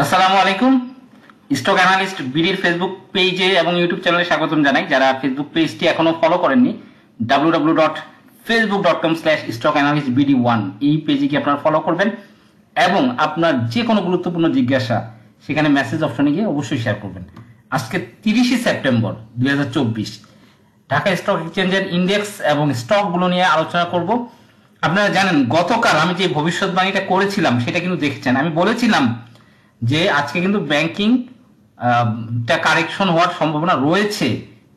আসসালামু আলাইকুম। Stock analyst বিডির Facebook পেজে এবং ইউটিউব চ্যানেলে স্বাগতম জানাই। যারা ফেসবুক পেজটি এখনো ফলো করেননি, www.facebook.com/stockanalystbd1 এই পেজে কি আপনারা ফলো করবেন এবং আপনার যে কোনো গুরুত্বপূর্ণ জিজ্ঞাসা সেখানে মেসেজ অপশনে গিয়ে অবশ্যই শেয়ার করবেন। আজকে 30 সেপ্টেম্বর 2024 ঢাকা স্টক এক্সচেঞ্জের ইন্ডেক্স এবং স্টকগুলো নিয়ে আলোচনা করব। আপনারা জানেন গতকাল আমি যে ভবিষ্যৎবাণীটা করেছিলাম সেটা কিন্তু দেখেছেন। আমি বলেছিলাম যে আজকে কিন্তু ব্যাংকিং কারেকশন হওয়ার সম্ভাবনা রয়েছে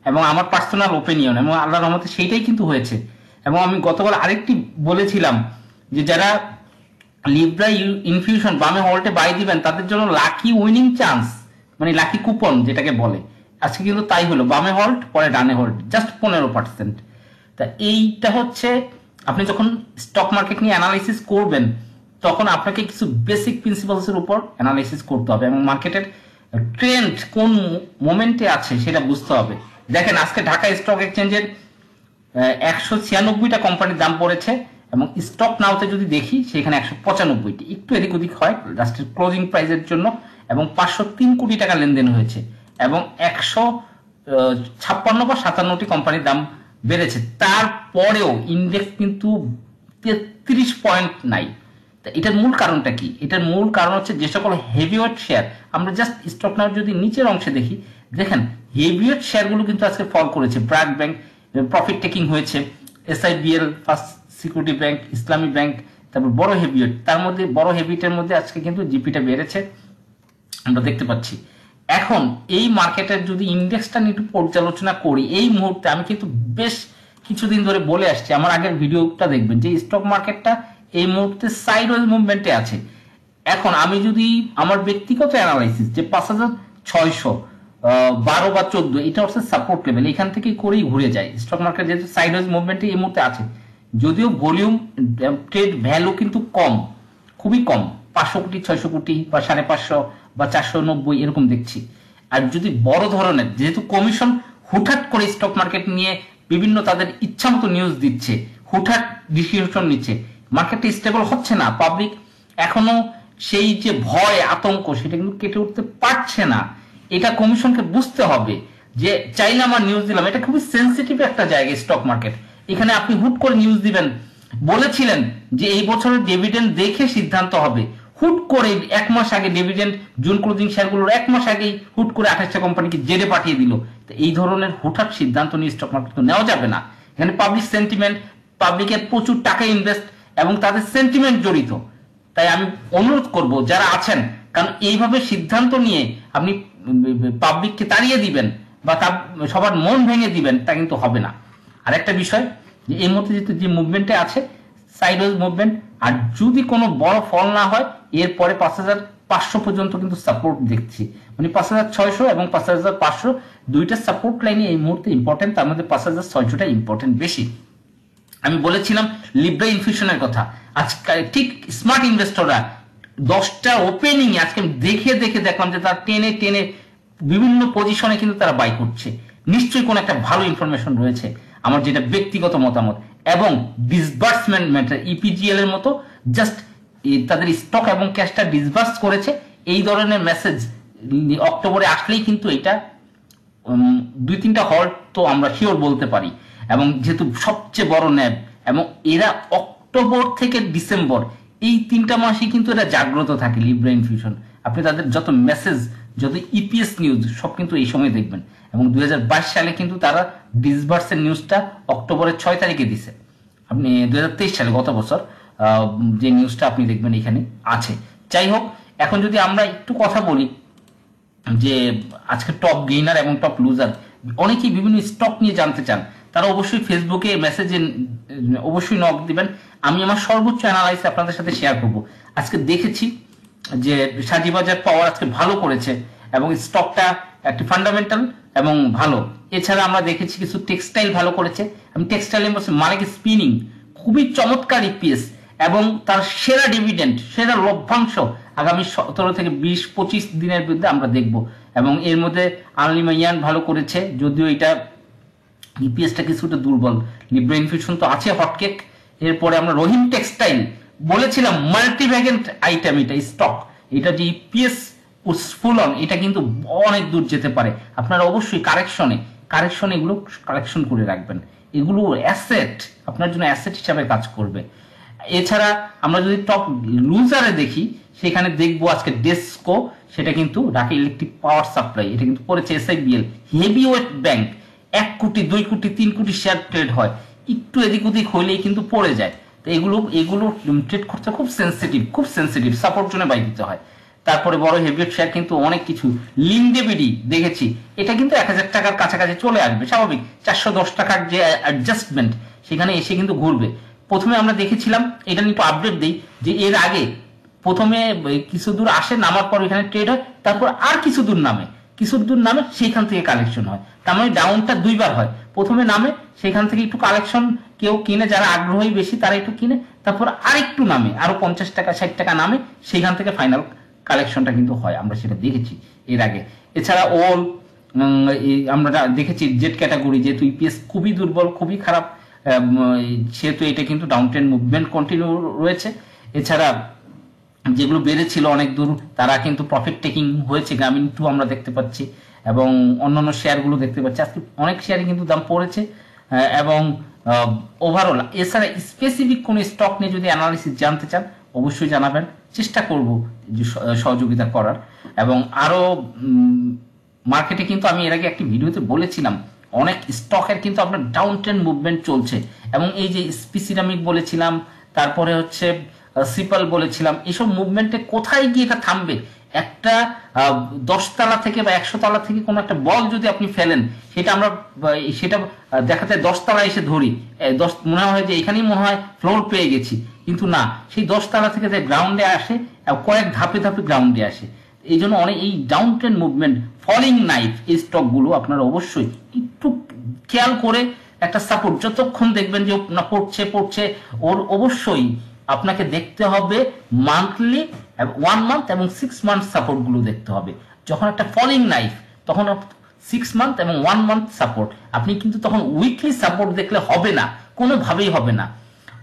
এবং আমার পার্সোনাল ওপিনিয়ন এবং আল্লাহর রহমতে সেইটাই কিন্তু হয়েছে। এবং আমি গতকাল আরেকটি বলেছিলাম যে যারা লিব্রা ইনফিউশন বামে হল্টে বাই দিবেন তাদের জন্য লাকি উইনিং চান্স, মানে লাকি কুপন যেটাকে বলে, আজকে কিন্তু তাই হলো। বামে হল্ট পরে ডানে হল্ট, জাস্ট 15%। তা এইটা হচ্ছে আপনি যখন স্টক মার্কেট নিয়ে অ্যানালাইসিস করবেন তখন আপনাকে কিছু বেসিক প্রিন্সিপালসের উপর অ্যানালাইসিস করতে হবে এবং মার্কেটের ট্রেন্ড কোন মোমেন্টে আছে সেটা বুঝতে হবে। দেখেন আজকে ঢাকা স্টক এক্সচেঞ্জের 196টা কোম্পানির দাম পড়েছে এবং স্টক নাওতে যদি দেখি সেখানে 195টি, একটু এদিক ওদিক হয় লাস্টের ক্লোজিং প্রাইসের জন্য, এবং 503 কোটি টাকা লেনদেন হয়েছে এবং 156 বা 57টি কোম্পানির দাম বেড়েছে। তারপরেও ইন্ডেক্স কিন্তু 33 পয়েন্ট নাই। এটার মূল কারণটা কি? এটার মূল কারণ হচ্ছে যে সকল হেভিওয়েট শেয়ার, আমরা জাস্ট স্টক নাও যদি নিচের অংশে দেখি, দেখেন হেভিওয়েট শেয়ারগুলো কিন্তু আজকে ফল করেছে। ব্র্যাক ব্যাংক প্রফিট টেকিং হয়েছে, SIBL, ফার্স্ট সিকিউরিটি ব্যাংক, ইসলামী ব্যাংক, তারপর বড় হেভিওয়েট, তার মধ্যে বড় হেভিওয়েটের মধ্যে আজকে কিন্তু জিপিটা বেড়েছে আমরা দেখতে পাচ্ছি। এখন এই মার্কেটের যদি ইন্ডেক্সটা নিয়ে একটু পর্যালোচনা করি, এই মুহূর্তে আমি কিন্তু বেশ কিছুদিন ধরে বলে আসছি, আমার আগের ভিডিওটা দেখবেন, যে স্টক মার্কেটটা এই মুহূর্তে সাইডওয়েজ মুভমেন্টে আছে। এখন আমি যদি আমার ব্যক্তিগত অ্যানালাইসিস যে 5600 12 বা 14 এটা হচ্ছে সাপোর্ট লেভেল, এখান থেকে করেই ঘুরে যায় স্টক মার্কেট, যেহেতু সাইডওয়েজ মুভমেন্টে এই মুহূর্তে আছে। যদিও ভলিউম ট্রেড ভ্যালু কিন্তু কম, খুবই কম, 500 কোটি 600 কোটি বা 550 বা 490 এরকম দেখছি। আর যদি বড় ধরনের, যেহেতু কমিশন হুটহাট করে স্টক মার্কেট নিয়ে বিভিন্ন তাদের ইচ্ছা মতো নিউজ দিচ্ছে, হুটহাট ডিসিশন নিচ্ছে, মার্কেটটা স্টেবল হচ্ছে না, পাবলিক এখনো সেই যে ভয় আতঙ্ক সেটা কিন্তু কেটে উঠতে পারছে না। এটা কমিশনকে বুঝতে হবে যে চাইলে আমার নিউজ দিলাম, এটা খুবই সেন্সিটিভ একটা জায়গা স্টক মার্কেট। এখানে আপনি হুট করে নিউজ দিবেন, বলেছিলেন যে এই বছরের ডিভিডেন্ড দেখে সিদ্ধান্ত হবে, হুট করে 1 মাস আগে ডিভিডেন্ড, জুন ক্লোজিং শেয়ারগুলোর 1 মাস আগেই হুট করে 28টা কোম্পানিকে জেরে পাঠিয়ে দিল। তো এই ধরনের হুটহাট সিদ্ধান্ত নিয়ে স্টক মার্কেট তো নেওয়া যাবে না। এখানে পাবলিক সেন্টিমেন্ট, পাবলিকের প্রচুর টাকা ইনভেস্ট এবং তাদের সেন্টিমেন্ট জড়িত। তাই আমি অনুরোধ করব যারা আছেন, কারণ এইভাবে সিদ্ধান্ত নিয়ে আপনি পাবলিককে তাড়িয়ে দিবেন বা সবার মন ভেঙে দিবেন, তা কিন্তু হবে না। আর একটা বিষয়, যে এই মুহূর্তে যে মুভমেন্টে আছে সাইডওয়েজ মুভমেন্ট, আর যদি কোনো বড় ফল না হয় এরপরে 5500 পর্যন্ত কিন্তু সাপোর্ট দেখছি, মানে 5600 এবং 5500 দুইটা সাপোর্ট লাইনে এই মুহূর্তে ইম্পর্টেন্ট, তার মধ্যে 5600টা ইম্পর্টেন্ট বেশি। আমি বলেছিলাম লিব্রা ইনফিউশনের কথা, আজকে ঠিক স্মার্ট ইনভেস্টররা 10টা ওপেনিং আজকে দেখে দেখলাম যে তারা টেনে টেনে বিভিন্ন পজিশনে কিন্তু তারা বাই করছে। নিশ্চয়ই কোনো একটা ভালো ইনফরমেশন রয়েছে, আমার যেটা ব্যক্তিগত মতামত। এবং ডিসবার্সমেন্ট ম্যাটার, EPGL এর মতো জাস্ট তাদের স্টক এবং ক্যাশটা ডিসবার্স করেছে, এই ধরনের মেসেজ অক্টোবরে আসলেই কিন্তু এটা 2-3টা হল্ট তো আমরা শিওর বলতে পারি। এবং যেহেতু সবচেয়ে বড় ন্যাব, এবং এরা অক্টোবর থেকে ডিসেম্বর এই 3টা মাসই কিন্তু এরা জাগ্রত থাকে লিব্রা ইনফিউশন। আপনি তাদের যত মেসেজ, যত EPS নিউজ সব কিন্তু এই সময় দেখবেন। এবং 2022 সালে কিন্তু তারা ডিসবার্সের নিউজটা অক্টোবরের 6 তারিখে দিছে। আপনি 2023 সালে গত বছর যে নিউজটা আপনি দেখবেন এখানে আছে। যাই হোক, এখন যদি আমরা একটু কথা বলি যে আজকে টপ গেইনার এবং টপ লুজার, অনেকেই বিভিন্ন স্টক নিয়ে জানতে চান, তারা অবশ্যই ফেসবুকে মেসেজে অবশ্যই নক দিবেন। আমি আমার সর্বোচ্চ অ্যানালাইসিস আপনাদের সাথে শেয়ার করব। আজকে দেখেছি যে সাজিবাজার পাওয়ার আজকে ভালো করেছে এবং স্টকটা একটি ফান্ডামেন্টাল এবং ভালো। এছাড়া আমরা দেখেছি কিছু টেক্সটাইল ভালো করেছে। আমি টেক্সটাইলের মধ্যে মালিক স্পিনিং খুবই চমৎকার EPS এবং তার সেরা ডিভিডেন্ড, সেরা লভ্যাংশ আগামী 17 থেকে 20-25 দিনের মধ্যে আমরা দেখব। এবং এর মধ্যে আনলিমাইয়ান ভালো করেছে, যদিও এটা EPSটা কিছুটা দুর্বল। লিব্রা ইনফিউশন তো আছে হটকেক। এরপরে আমরা রহিম টেক্সটাইল বলেছিলাম মাল্টিভ্যাগেন্ট আইটেম, এটা স্টক, এটা যে EPS ফুল অন, এটা কিন্তু অনেক দূর যেতে পারে। আপনারা অবশ্যই কারেকশনে এগুলো কালেকশন করে রাখবেন। এগুলো অ্যাসেট, আপনার জন্য অ্যাসেট হিসাবে কাজ করবে। এছাড়া আমরা যদি টপ লুজারে দেখি, সেখানে দেখবো আজকে ডেসকো, সেটা কিন্তু ঢাকা ইলেকট্রিক পাওয়ার সাপ্লাই, এটা কিন্তু পড়েছে এসআইবিএল। হেভি ওয়েট ব্যাংক, 1 কোটি 2 কোটি 3 কোটি শেয়ার ট্রেড হয়, একটু এদিক ওদিক হইলেই কিন্তু পড়ে যায়। তো এগুলো ট্রেড করতে খুব সেন্সিটিভ, সাপোর্ট জন্য বাই দিতে হয়। তারপরে বড় হেভিওয়েট শেয়ার কিন্তু অনেক কিছু, লিন্ডেবিডি দেখেছি, এটা কিন্তু 1000 টাকার কাছাকাছি চলে আসবে স্বাভাবিক। 410 টাকার যে অ্যাডজাস্টমেন্ট, সেখানে এসে কিন্তু ঘুরবে। প্রথমে আমরা দেখেছিলাম, এটা নিয়ে একটু আপডেট দিই, যে এর আগে প্রথমে কিছু দূর আসে, নামার পর এখানে ট্রেড হয়, তারপর আর কিছু দূর নামে, সেখান থেকে কালেকশন হয়। তার মানে ডাউনটা 2 বার হয়। প্রথমে নামে, সেখান থেকে একটু কালেকশন, কেউ কিনে, যারা আগ্রহী বেশি তারা একটু কিনে, তারপর আরেকটু নামে, আরো 50 টাকা 60 টাকা নামে, সেখান থেকে ফাইনাল কালেকশনটা কিন্তু হয়। আমরা সেটা দেখেছি এর আগে। এছাড়া আমরা দেখেছি জেড ক্যাটাগরি, যেহেতু ইপিএস খুবই দুর্বল, খুবই খারাপ, সেহেতু এটা কিন্তু ডাউন ট্রেন্ড মুভমেন্ট কন্টিনিউ রয়েছে। এছাড়া যেগুলো বেড়েছিল অনেক দূর, তারা কিন্তু প্রফিট টেকিং হয়েছে। গ্রামীণ 2 আমরা দেখতে পাচ্ছি, এবং অন্যান্য শেয়ারগুলো দেখতে পাচ্ছি আজকে অনেক শেয়ারই কিন্তু দাম পড়েছে। এবং ওভারঅল এছাড়া স্পেসিফিক কোন স্টক নিয়ে যদি অ্যানালিসিস জানতে চান, অবশ্যই জানাবেন, চেষ্টা করব সহযোগিতা করার। এবং আরো মার্কেটে কিন্তু আমি এর আগে একটি ভিডিওতে বলেছিলাম, অনেক স্টকের কিন্তু আপনার ডাউন ট্রেন্ড মুভমেন্ট চলছে। এবং এই যে এসপি সিরামিক বলেছিলাম, তারপরে হচ্ছে সিপাল বলেছিলাম, এইসব মুভমেন্টে কোথায় গিয়ে এটা থামবে? একটা 10 তলা থেকে বা 100 তলা থেকে কোনো একটা বল যদি আপনি ফেলেন, সেটা দেখা যায় 10 তলা এসে ধরি, মনে হয় যে এখানেই মনে হয় ফ্লোর পেয়ে গেছি, কিন্তু না, সেই 10 তলা থেকে যে গ্রাউন্ডে আসে, কয়েক ধাপে গ্রাউন্ডে আসে। এই জন্য এই down trend movement, falling knife, এই স্টকগুলো আপনারা অবশ্যই একটু খেয়াল করে, একটা সাপোর্ট যতক্ষণ দেখবেন যে না পড়ছে, ওর অবশ্যই আপনাকে দেখতে হবে মান্থলি, 1 মান্থ এবং 6 মান্থ সাপোর্ট গুলো দেখতে হবে। যখন একটা ফলিং নাইফ, তখন 6 মান্থ এবং 1 মান্থ সাপোর্ট, আপনি কিন্তু তখন উইকলি সাপোর্ট দেখলে হবে না, কোনোভাবেই হবে না।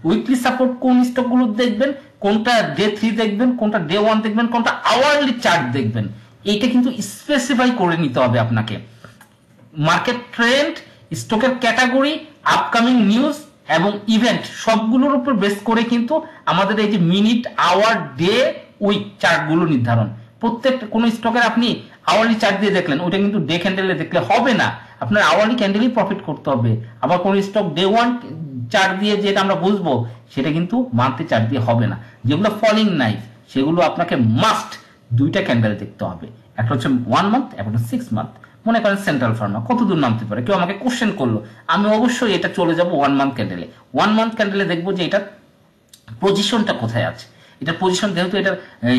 উইকলি সাপোর্ট কোন স্টকগুলো দেখবেন, কোনটা ডে 3 দেখবেন, কোনটা ডে 1 দেখবেন, কোনটা আওয়ারলি চার্ট দেখবেন, এইটা কিন্তু স্পেসিফাই করে নিতে হবে আপনাকে। মার্কেট ট্রেন্ড, স্টকের ক্যাটাগরি, আপকামিং নিউজ এবং ইভেন্ট, সবগুলোর উপর বেস করে কিন্তু আমাদের এই যে মিনিট, আওয়ার, ডে, উইক চার্টগুলো নির্ধারণ। প্রত্যেকটা কোন স্টকের আপনি আওয়ারলি চার্ট দিয়ে দেখলেন, ওটা কিন্তু ডে ক্যান্ডেলে দেখলে হবে না, আপনার আওয়ারলি ক্যান্ডেলই প্রফিট করতে হবে। আবার কোন স্টক ডে 1 চার্ট দিয়ে যেটা আমরা বুঝবো, সেটা কিন্তু মান্থলি চার্ট দিয়ে হবে না। যেগুলো ফলিং নাইফ, সেগুলো আপনাকে মাস্ট 2টা ক্যান্ডেল দেখতে হবে, একটা হচ্ছে 1 মান্থ, একটা 6 মান্থ। মনে করেন সেন্ট্রাল ফার্মা কত দূর নামতে পারে, কেউ আমাকে কোশ্চেন করলো, আমি অবশ্যই এটা চলে যাব 1 মান্থ ক্যান্ডেলে। 1 মান্থ ক্যান্ডেলে দেখবো যে এটার পজিশনটা কোথায় আছে। এটার পজিশন, যেহেতু এটার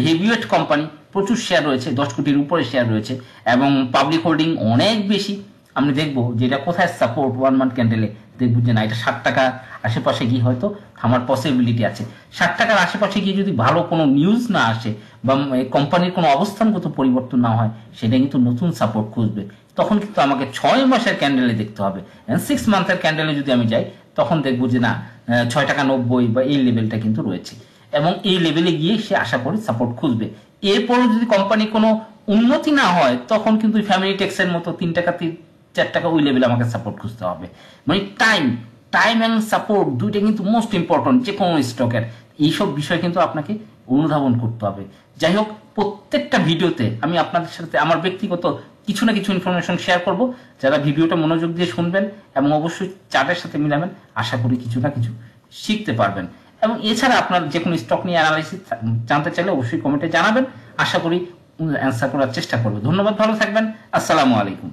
হেভিওয়েট কোম্পানি, প্রচুর শেয়ার রয়েছে, 10 কোটির উপরে শেয়ার রয়েছে, এবং পাবলিক হোল্ডিং অনেক বেশি, আমি দেখবো যে এটা কোথায় সাপোর্ট 1 মান্থ ক্যান্ডেলে। দেখবো যে না, এটা 60 টাকা আশেপাশে গিয়ে হয়তো থামার পসিবিলিটি আছে। 60 টাকার আশেপাশে গিয়ে যদি ভালো কোনো নিউজ না আসে, বা কোম্পানির কোনো অবস্থানগত পরিবর্তন না হয়, সেটা কিন্তু নতুন সাপোর্ট খুঁজবে। তখন কিন্তু আমাকে 6 মাসের ক্যান্ডেলে দেখতে হবে। 6 মান্থের ক্যান্ডেলে যদি আমি যাই, তখন দেখবো যে না, 6 টাকা 90 বা এই লেভেলটা কিন্তু রয়েছে, এবং এই লেভেলে গিয়ে সে আশা করি সাপোর্ট খুঁজবে। এরপরও যদি কোম্পানি কোনো উন্নতি না হয়, তখন কিন্তু ফ্যামিলি টেক্সের মতো 3 টাকা 4 টাকা ওই লেভেলে আমাকে সাপোর্ট খুঁজতে হবে। মানে টাইম এন্ড সাপোর্ট, দুইটা কিন্তু মোস্ট ইম্পর্টেন্ট যে কোনো স্টকের। এইসব বিষয় কিন্তু আপনাকে অনুধাবন করতে হবে। যাই হোক, প্রত্যেকটা ভিডিওতে আমি আপনাদের সাথে আমার ব্যক্তিগত কিছু না কিছু ইনফরমেশন শেয়ার করব। যারা ভিডিওটা মনোযোগ দিয়ে শুনবেন এবং অবশ্যই চার্টের সাথে মিলাবেন, আশা করি কিছু না কিছু শিখতে পারবেন। এবং এছাড়া আপনার যে কোনো স্টক নিয়ে অ্যানালাইসিস জানতে চাইলে অবশ্যই কমেন্টে জানাবেন, আশা করি অ্যান্সার করার চেষ্টা করব। ধন্যবাদ, ভালো থাকবেন, আসসালামু আলাইকুম।